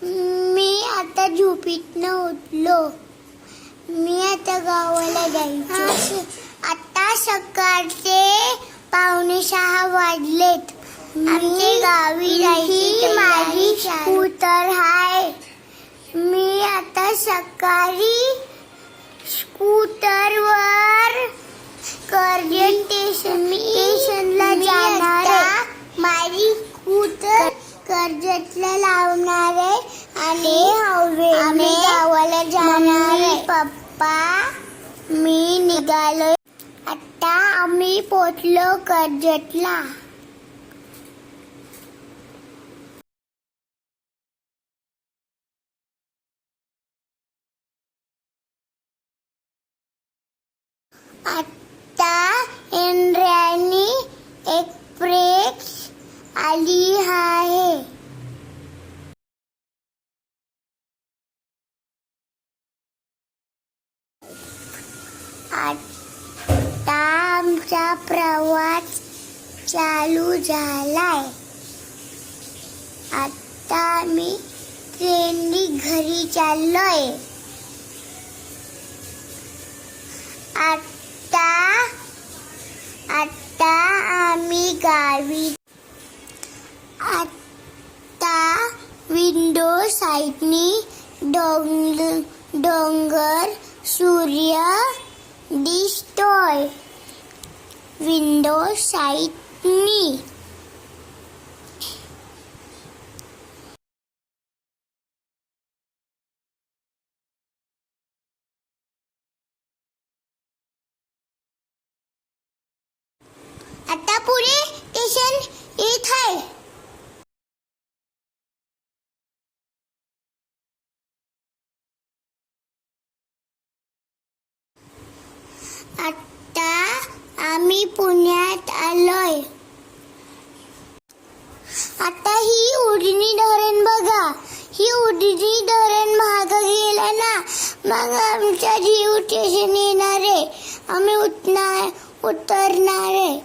मी आता झोपेतनं उठलो. मी आता गावाला जायचो. आता सकाळचे 5:45 वाजलेत. आमच्या गावी जायची माझी स्कूटर आहे. मी आता सकाळी स्कूटरवर कर्जत स्टेशनला जाणार आहे. माझी स्कूटर कर्जतला लावणार आहे आणि आम्ही गावाला जाणार आहे. पप्पा मी निघालोय. आता आम्ही पोचलो कर्जतला. आता इंद्रायणी एक्सप्रेस आली आहे. आता आमचा प्रवास चालू झालाय. आता आम्ही ट्रेननी घरी चाललोय. आता आम्ही गावी. आता विंडो साइडनी डोंगर सूर्य दिसतोय. विंडो साइडनी. आता पुढे स्टेशन येत आहे. आता आम्ही पुण्यात आलोय. आता ही उडणी धरण बघा. ही उडणी धरण महाग गेलं ना, मग आमच्या जीव स्टेशन येणार आहे. आम्ही उतरणार आहे.